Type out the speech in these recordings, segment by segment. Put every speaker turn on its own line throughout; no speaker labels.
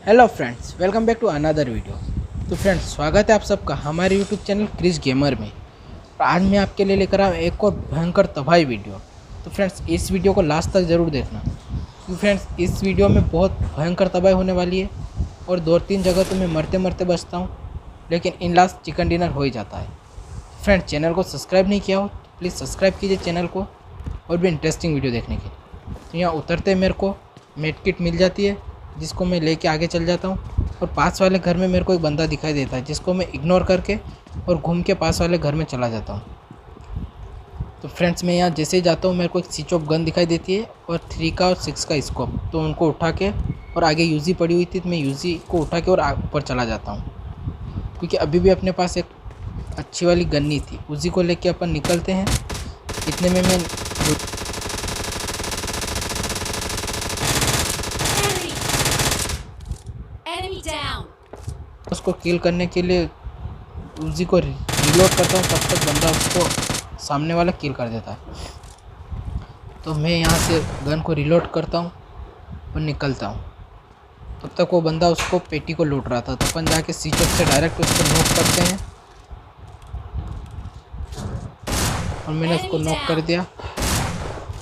Hello friends, welcome back to another video. तो friends, स्वागत है आप सबका हमारे यूट्यूब चैनल क्रिश गेमर में। और आज मैं आपके लिए लेकर आया एक और भयंकर तबाही वीडियो। तो फ्रेंड्स, इस वीडियो को लास्ट तक ज़रूर देखना, क्योंकि फ्रेंड्स इस वीडियो में बहुत भयंकर तबाही होने वाली है। और 2-3 जगह तो मैं मरते मरते बचता हूँ, लेकिन इन लास्ट चिकन डिनर हो ही जाता है। फ्रेंड्स, चैनल को सब्सक्राइब नहीं किया हो तो प्लीज़ सब्सक्राइब कीजिए चैनल को, और भी इंटरेस्टिंग वीडियो देखने के लिए। तो यहाँ उतरते मेरे को मेड किट मिल जाती है, जिसको मैं लेके आगे चल जाता हूँ। और पास वाले घर में मेरे को एक बंदा दिखाई देता है, जिसको मैं इग्नोर करके और घूम के पास वाले घर में चला जाता हूँ। तो फ्रेंड्स, मैं यहाँ जैसे ही जाता हूँ मेरे को एक स्विच ऑफ गन दिखाई देती है और 3 का और 6 का स्कोप। तो उनको उठा के, और आगे यूजी पड़ी हुई थी तो मैं यूजी को उठा के और ऊपर चला जाता हूँ, क्योंकि अभी भी अपने पास एक अच्छी वाली गन नहीं थी। यूजी को लेके अपन निकलते हैं। इतने में मैं उसको किल करने के लिए यूजी को रिलोड करता हूँ, तब तक बंदा उसको सामने वाला किल कर देता है। तो मैं यहाँ से गन को रिलोड करता हूँ और निकलता हूँ। तब तक वो बंदा उसको पेटी को लूट रहा था, तो अपन जाके स्विच ऑफ से डायरेक्ट उसको नॉक करते हैं। और मैंने उसको नॉक कर दिया,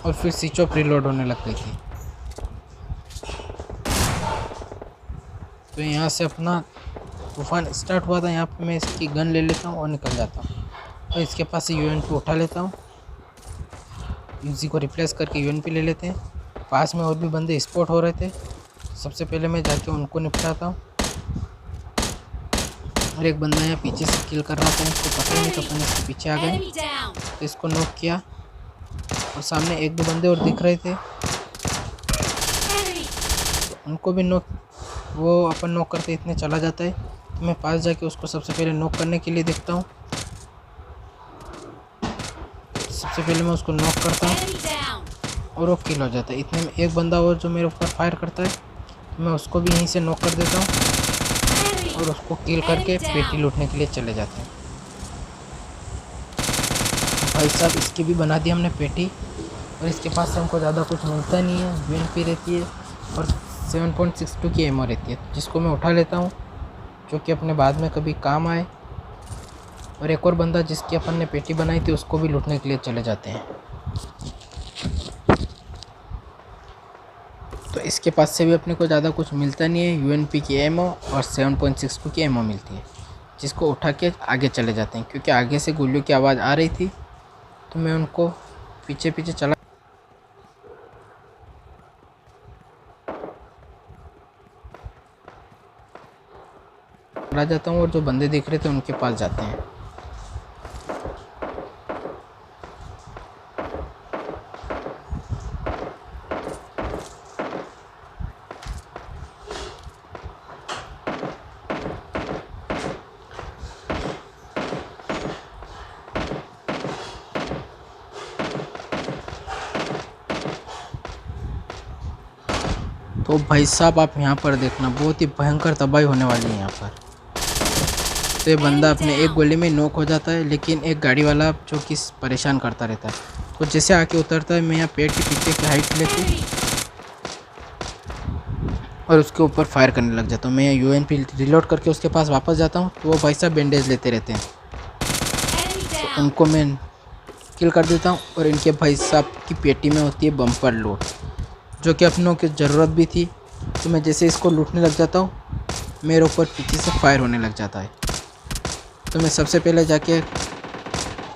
और फिर स्विच ऑफ रिलोड होने लग गई थी। तो यहाँ से अपना तूफान स्टार्ट हुआ था। यहाँ पे मैं इसकी गन ले लेता हूँ और निकल जाता हूँ। और इसके पास से यूएनपी उठा लेता हूँ। यूजी को रिप्लेस करके यूएनपी ले लेते हैं। पास में और भी बंदे स्पॉट हो रहे थे, सबसे पहले मैं जाके उनको निपटाता हूँ। और एक बंदा यहाँ पीछे से किल कर रहा था, इसको पता ही नहीं, तो अपन इसके पीछे आ गए, तो इसको नॉक किया। और सामने 1-2 बंदे और दिख रहे थे, तो उनको भी नॉक, वो अपन नॉक करते इतने चला जाता है। तो मैं पास जाके उसको सबसे पहले नॉक करने के लिए देखता हूँ। सबसे पहले मैं उसको नॉक करता हूँ और वो किल हो जाता है। इतने में एक बंदा और जो मेरे ऊपर फायर करता है, तो मैं उसको भी यहीं से नॉक कर देता हूँ और उसको किल करके पेटी लूटने के लिए चले जाते हैं। भाई साहब, इसकी भी बना दी हमने पेटी। और इसके पास से हमको ज़्यादा कुछ मिलता नहीं है। यूएनपी रहती है और 7.62 की एमओ रहती है, जिसको मैं उठा लेता हूँ, जो कि अपने बाद में कभी काम आए। और एक और बंदा जिसकी अपन ने पेटी बनाई थी, उसको भी लूटने के लिए चले जाते हैं। तो इसके पास से भी अपने को ज़्यादा कुछ मिलता नहीं है। यूएनपी की एमओ और 7.62 की एमओ मिलती है, जिसको उठा के आगे चले जाते हैं। क्योंकि आगे से गोलियों की आवाज़ आ रही थी, तो मैं उनको पीछे पीछे चला जाता हूँ। और जो बंदे दिख रहे थे उनके पास जाते हैं। तो भाई साहब, आप यहाँ पर देखना, बहुत ही भयंकर तबाही होने वाली है यहाँ पर। तो ये बंदा अपने एक गोली में नॉक हो जाता है, लेकिन एक गाड़ी वाला जो कि परेशान करता रहता है, तो जैसे आके उतरता है, मैं यहाँ पेड़ के पीछे की हाइट लेके और उसके ऊपर फायर करने लग जाता हूँ। मैं यूएनपी रिलोड करके उसके पास वापस जाता हूँ, तो वो भाई साहब बैंडेज लेते रहते हैं, तो उनको मैं किल कर देता हूँ। और इनके भाई साहब की पेटी में होती है बम्पर लूट, जो कि अपनों की ज़रूरत भी थी। तो मैं जैसे इसको लूटने लग जाता हूँ, मेरे ऊपर पीछे से फायर होने लग जाता है। तो मैं सबसे पहले जाके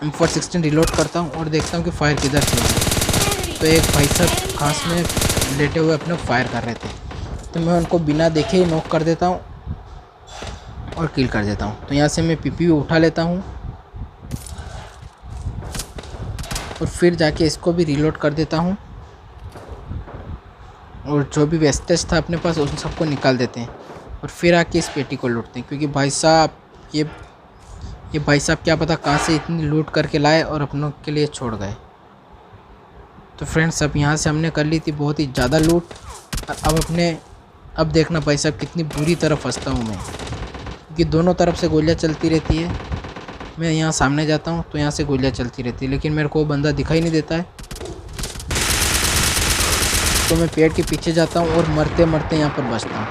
M416 रिलोड करता हूँ और देखता हूँ कि फायर किधर से है। तो एक भाई साहब घास में लेटे हुए अपने फायर कर रहे थे, तो मैं उनको बिना देखे ही नॉक कर देता हूँ और किल कर देता हूँ। तो यहाँ से मैं पीपी उठा लेता हूँ और फिर जाके इसको भी रिलोड कर देता हूँ। और जो भी वेस्टेज था अपने पास, उन सबको निकाल देते हैं और फिर आके इस पेटी को लूटते हैं। क्योंकि भाई साहब, ये भाई साहब क्या पता कहाँ से इतनी लूट करके लाए और अपनों के लिए छोड़ गए। तो फ्रेंड्स, अब यहाँ से हमने कर ली थी बहुत ही ज़्यादा लूट। अब देखना भाई साहब कितनी बुरी तरह फंसता हूँ मैं, क्योंकि दोनों तरफ से गोलियाँ चलती रहती है। मैं यहाँ सामने जाता हूँ तो यहाँ से गोलियाँ चलती रहती है, लेकिन मेरे को वो बंदा दिखाई नहीं देता है। तो मैं पेड़ के पीछे जाता हूँ और मरते मरते यहाँ पर बचता हूँ।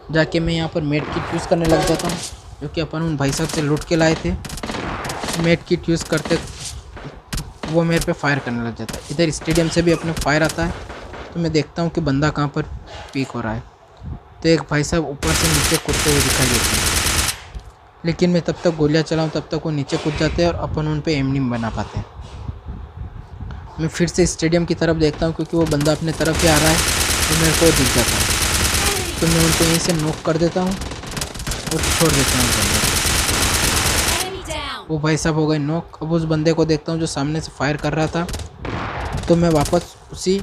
जाके मैं यहाँ पर मेड किट यूज़ करने लग जाता हूँ, जो कि अपन उन भाई साहब से लूट के लाए थे। मेड किट यूज़ करते वो मेरे पे फायर करने लग जाता है। इधर स्टेडियम से भी अपने फायर आता है, तो मैं देखता हूँ कि बंदा कहाँ पर पीक हो रहा है। तो एक भाई साहब ऊपर से नीचे कूदते हुए दिखाई देते हैं, लेकिन मैं तब तक गोलियाँ चलाऊँ तब तक वो नीचे कूद जाते हैं और अपन उन पे एम नहीं बना पाते हैं। मैं फिर से स्टेडियम की तरफ देखता हूँ, क्योंकि वो बंदा अपने तरफ ही आ रहा है तो मेरे को दिख जाता है। तो मैं उनको यहीं से नॉक कर देता हूँ और छोड़ देता हूँ बंदे। वो भाई साहब हो गए नॉक। अब उस बंदे को देखता हूँ जो सामने से फायर कर रहा था, तो मैं वापस उसी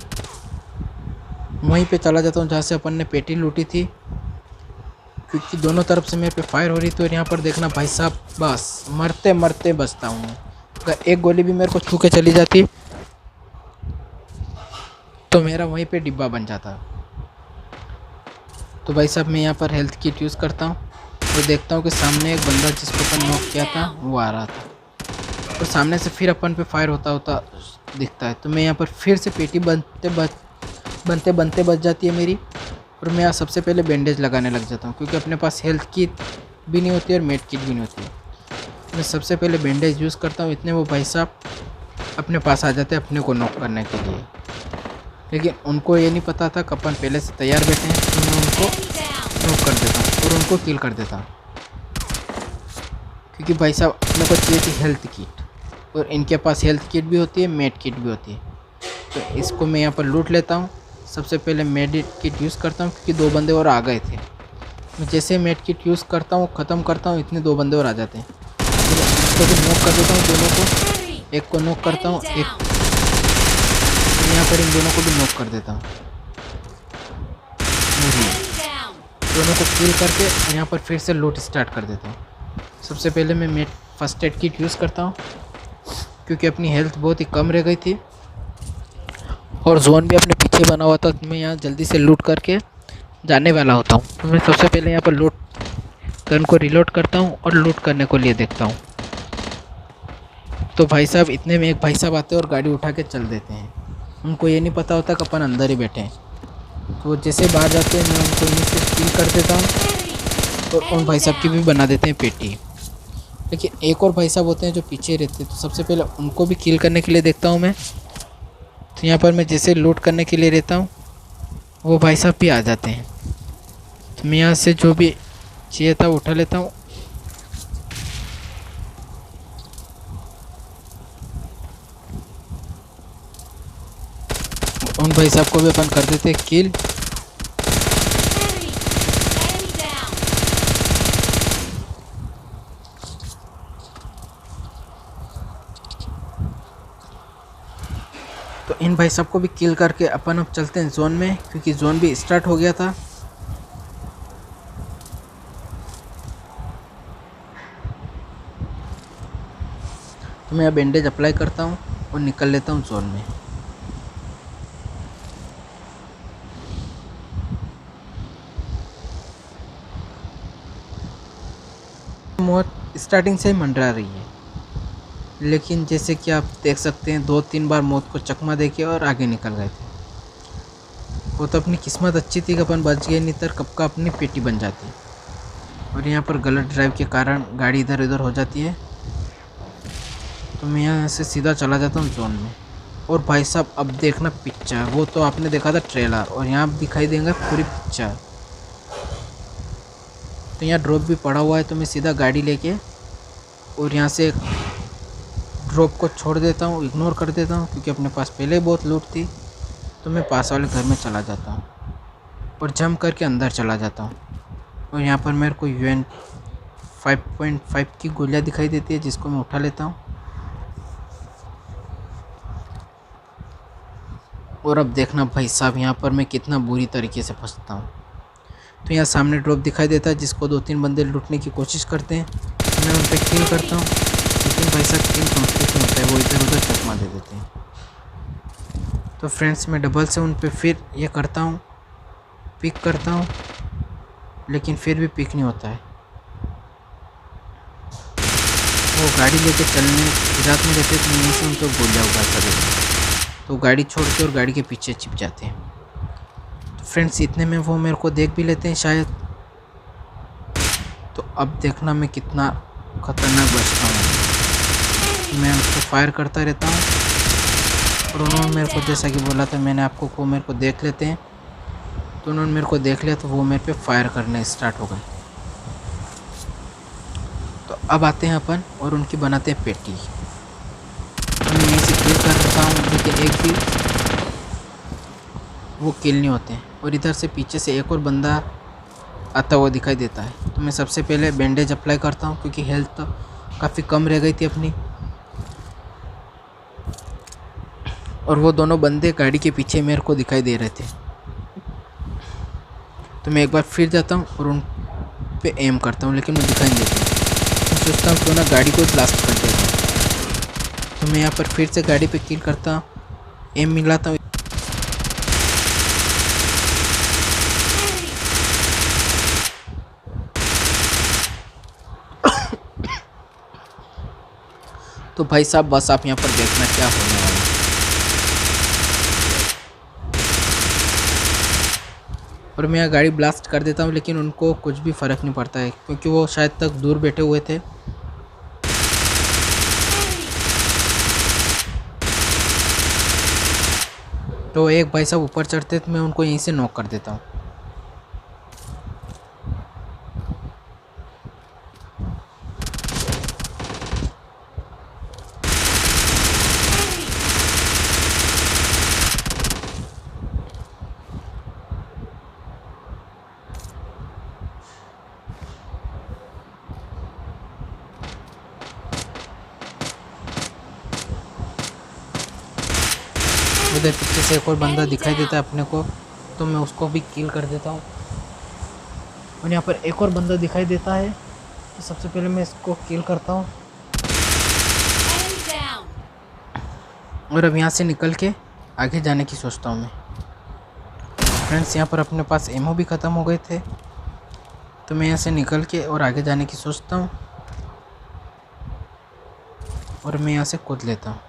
वहीं पे चला जाता हूँ जहाँ से अपन ने पेटी लूटी थी, क्योंकि दोनों तरफ से मेरे पे फायर हो रही थी। और यहाँ पर देखना भाई साहब, बस मरते मरते बचता हूँ। अगर एक गोली भी मेरे को छू के चली जाती तो मेरा वहीं पे डिब्बा बन जाता। तो भाई साहब मैं यहाँ पर हेल्थ किट यूज़ करता हूँ और देखता हूँ कि सामने एक बंदा जिसको अपन नॉक किया था वो आ रहा था, और सामने से फिर अपन पे फायर होता होता दिखता है। तो मैं यहाँ पर फिर से पेटी बनते बच जाती है मेरी, और मैं यहाँ सबसे पहले बैंडेज लगाने लग जाता हूँ, क्योंकि अपने पास हेल्थ किट भी नहीं होती और मेड किट भी नहीं होती है। मैं सबसे पहले बैंडेज यूज़ करता हूँ। इतने वो भाई साहब अपने पास आ जाते हैं अपने को नॉक करने के लिए, लेकिन उनको ये नहीं पता था कि अपन पहले से तैयार बैठे हैं। तो मैं उनको नॉक कर देता हूँ और उनको किल कर देता हूँ, क्योंकि भाई साहब अपने को चाहिए थी हेल्थ किट, और इनके पास हेल्थ किट भी होती है, मेड किट भी होती है। तो इसको मैं यहाँ पर लूट लेता हूँ। सबसे पहले मेड किट यूज़ करता हूँ, क्योंकि 2 बंदे और आ गए थे। मैं जैसे मेड किट यूज़ करता हूँ, ख़त्म करता हूँ, इतने 2 बंदे और आ जाते हैं। तो इसको भी नॉक कर देता हूँ दोनों को। एक को नॉक करता हूँ, एक यहाँ पर इन दोनों को भी नॉक कर देता हूँ। दोनों को किल करके यहाँ पर फिर से लूट स्टार्ट कर देता हूँ। सबसे पहले मैं फर्स्ट एड किट यूज़ करता हूँ, क्योंकि अपनी हेल्थ बहुत ही कम रह गई थी और जोन भी अपने पीछे बना हुआ था। तो मैं यहाँ जल्दी से लूट करके जाने वाला होता हूँ। तो मैं सबसे पहले यहाँ पर लूट गन को रिलोड करता हूँ और लूट करने को लिए देखता हूँ। तो भाई साहब इतने में एक भाई साहब आते हैं और गाड़ी उठा के चल देते हैं। उनको ये नहीं पता होता कि अपन अंदर ही बैठे हैं। तो वो जैसे बाहर जाते हैं मैं उनको यहीं से किल कर देता हूँ और उन भाई साहब की भी बना देते हैं पेटी। लेकिन एक और भाई साहब होते हैं जो पीछे रहते हैं, तो सबसे पहले उनको भी किल करने के लिए देखता हूँ मैं। तो यहाँ पर मैं जैसे लूट करने के लिए रहता हूँ, वो भाई साहब भी आ जाते हैं। तो मैं यहाँ से जो भी चाहिए था उठा लेता हूँ। उन भाई साहब को भी अपन कर देते हैं किल। तो इन भाई साहब को भी किल करके अपन अब चलते हैं जोन में, क्योंकि जोन भी स्टार्ट हो गया था। तो मैं अब बैंडेज अप्लाई करता हूँ और निकल लेता हूँ जोन में। मौत स्टार्टिंग से ही मंडरा रही है, लेकिन जैसे कि आप देख सकते हैं 2-3 बार मौत को चकमा देके और आगे निकल गए थे। वो तो अपनी किस्मत अच्छी थी कि अपन बच गए, नहीं तो कब का अपनी पेटी बन जाती। और यहाँ पर गलत ड्राइव के कारण गाड़ी इधर उधर हो जाती है। तो मैं यहाँ से सीधा चला जाता हूँ जोन में। और भाई साहब अब देखना पिक्चर, वो तो आपने देखा था ट्रेलर, और यहाँ दिखाई देंगे पूरी पिक्चर। तो यहाँ ड्रॉप भी पड़ा हुआ है, तो मैं सीधा गाड़ी लेके और यहाँ से ड्रॉप को छोड़ देता हूँ, इग्नोर कर देता हूँ, क्योंकि अपने पास पहले ही बहुत लूट थी। तो मैं पास वाले घर में चला जाता हूँ और जंप करके अंदर चला जाता हूँ। और यहाँ पर मेरे को UN 5.5 की गोलियाँ दिखाई देती है, जिसको मैं उठा लेता हूँ। और अब देखना भाई साहब यहाँ पर मैं कितना बुरी तरीके से फंसता हूँ। तो यहाँ सामने ड्रॉप दिखाई देता है, जिसको 2-3 बंदे लूटने की कोशिश करते हैं। तो मैं उन पर किल करता हूँ, लेकिन भाई साहब किल कंप्लीट नहीं होता है, वो इधर उधर चकमा दे देते हैं। तो फ्रेंड्स मैं डबल से उन पर फिर ये करता हूँ, पिक करता हूँ, लेकिन फिर भी पिक नहीं होता है। वो गाड़ी लेके चलने गुजरात में रहते, तो यहीं से उनको गोलियाँ उड़ाता देते, तो गाड़ी छोड़ के और गाड़ी के पीछे छिप जाते हैं। तो फ्रेंड्स इतने में वो मेरे को देख भी लेते हैं शायद, तो अब देखना मैं कितना खतरनाक बचता हूँ। मैं उसको फायर करता रहता हूँ और उन्होंने मेरे को जैसा कि बोला था मैंने आपको, वो मेरे को देख लेते हैं। तो उन्होंने मेरे को देख लिया तो वो मेरे पे फायर करना स्टार्ट हो गए। तो अब आते हैं अपन और उनकी बनाते हैं पेटी। मैं यहीं से किल कर रहा हूँ लेकिन एक भी वो किल नहीं होते हैं। और इधर से पीछे से एक और बंदा आता हुआ दिखाई देता है। तो मैं सबसे पहले बैंडेज अप्लाई करता हूँ क्योंकि हेल्थ तो काफ़ी कम रह गई थी अपनी। और वो दोनों बंदे गाड़ी के पीछे मेरे को दिखाई दे रहे थे। तो मैं एक बार फिर जाता हूँ और उन पे एम करता हूँ लेकिन वो दिखाई नहीं देते। मैं सोचता हूँ क्यों ना गाड़ी को ब्लास्ट कर देता हूँ। तो मैं यहाँ पर फिर से गाड़ी पे किल करता हूँ, एम मिलाता हूँ। तो भाई साहब बस आप यहाँ पर देखना क्या होने वाला है। और मैं यहाँ गाड़ी ब्लास्ट कर देता हूँ लेकिन उनको कुछ भी फ़र्क नहीं पड़ता है क्योंकि वो शायद तक दूर बैठे हुए थे। तो एक भाई साहब ऊपर चढ़ते तो मैं उनको यहीं से नॉक कर देता हूँ। उधर पीछे से एक और बंदा दिखाई देता है अपने को, तो मैं उसको भी किल कर देता हूँ। और यहाँ पर एक और बंदा दिखाई देता है तो सबसे पहले मैं इसको किल करता हूँ। और अब यहाँ से निकल के आगे जाने की सोचता हूँ मैं। फ्रेंड्स यहाँ पर अपने पास एमओ भी ख़त्म हो गए थे तो मैं यहाँ से निकल के और आगे जाने की सोचता हूँ। और मैं यहाँ से कूद लेता हूँ।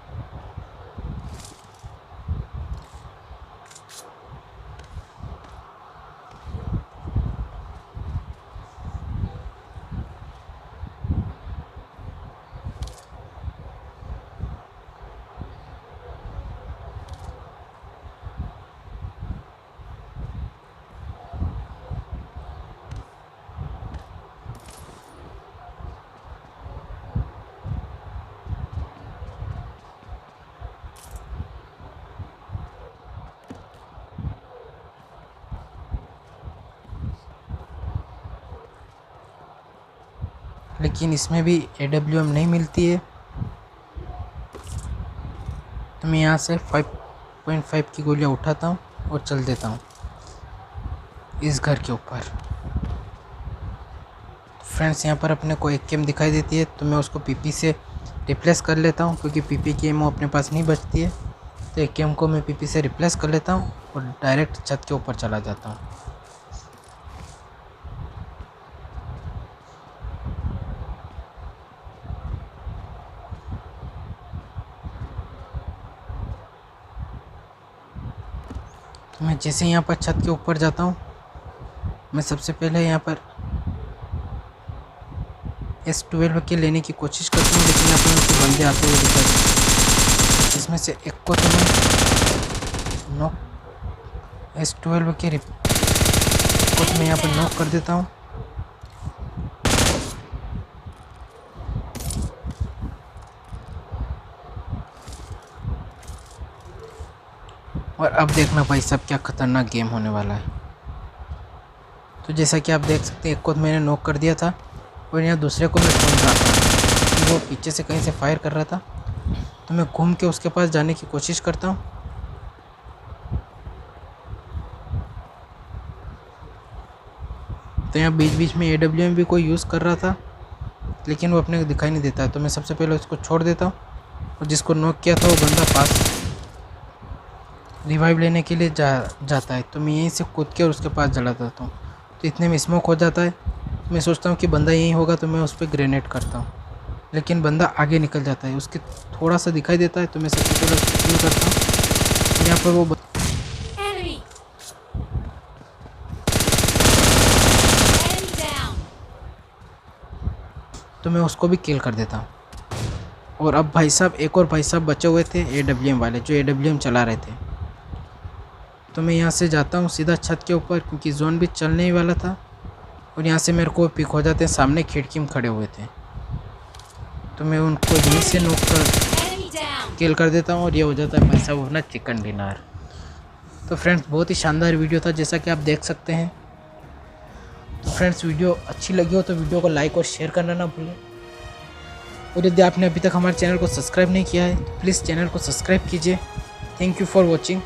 लेकिन इसमें भी AWM नहीं मिलती है तो मैं यहाँ से 5.5 की गोलियाँ उठाता हूँ और चल देता हूँ इस घर के ऊपर। फ्रेंड्स यहाँ पर अपने को एक केम दिखाई देती है तो मैं उसको पीपी से रिप्लेस कर लेता हूँ क्योंकि पीपी की एमओ अपने पास नहीं बचती है। तो एक केम को मैं पीपी से रिप्लेस कर लेता हूँ और डायरेक्ट छत के ऊपर चला जाता हूँ। तो मैं जैसे यहाँ पर छत के ऊपर जाता हूँ मैं सबसे पहले यहाँ पर S12 के लेने की कोशिश करता हूँ लेकिन यहाँ पर उनके बंदे आते हुए दिखाई देते। इसमें से एक को तो मैं नॉक S12 के को तो मैं यहाँ पर नॉक कर देता हूँ। और अब देखना भाई साहब क्या खतरनाक गेम होने वाला है। तो जैसा कि आप देख सकते हैं एक को मैंने नॉक कर दिया था और यहाँ दूसरे को मैं ढूंढ रहा था, वो पीछे से कहीं से फायर कर रहा था। तो मैं घूम के उसके पास जाने की कोशिश करता हूँ। तो यहाँ बीच बीच में AWM भी कोई यूज़ कर रहा था लेकिन वो अपने को दिखाई नहीं देता। तो मैं सबसे पहले उसको छोड़ देता हूँ और जिसको नॉक किया था वो बंदा पास रिवाइव लेने के लिए जाता है। तो मैं यहीं से कूद के और उसके पास चला जाता हूँ। तो इतने में स्मोक हो जाता है। मैं सोचता हूँ कि बंदा यहीं होगा तो मैं उस पर ग्रेनेड करता हूँ लेकिन बंदा आगे निकल जाता है, उसके थोड़ा सा दिखाई देता है। तो मैं सबसे पहले उसको किल करता हूँ। यहाँ पर वो तो मैं उसको भी किल कर देता हूँ। और अब भाई साहब एक और भाई साहब बचे हुए थे AWM वाले, जो AWM चला रहे थे। तो मैं यहाँ से जाता हूँ सीधा छत के ऊपर, क्योंकि जोन भी चलने ही वाला था। और यहाँ से मेरे को पिक हो जाते हैं, सामने खिड़की में खड़े हुए थे। तो मैं उनको यहीं से नॉक कर किल कर देता हूँ और ये हो जाता है भाई साहब अपना चिकन डिनर। तो फ्रेंड्स बहुत ही शानदार वीडियो था, जैसा कि आप देख सकते हैं। तो फ्रेंड्स वीडियो अच्छी लगी हो तो वीडियो को लाइक और शेयर करना ना भूलें। और यदि आपने अभी तक हमारे चैनल को सब्सक्राइब नहीं किया है तो प्लीज़ चैनल को सब्सक्राइब कीजिए। Thank you for watching.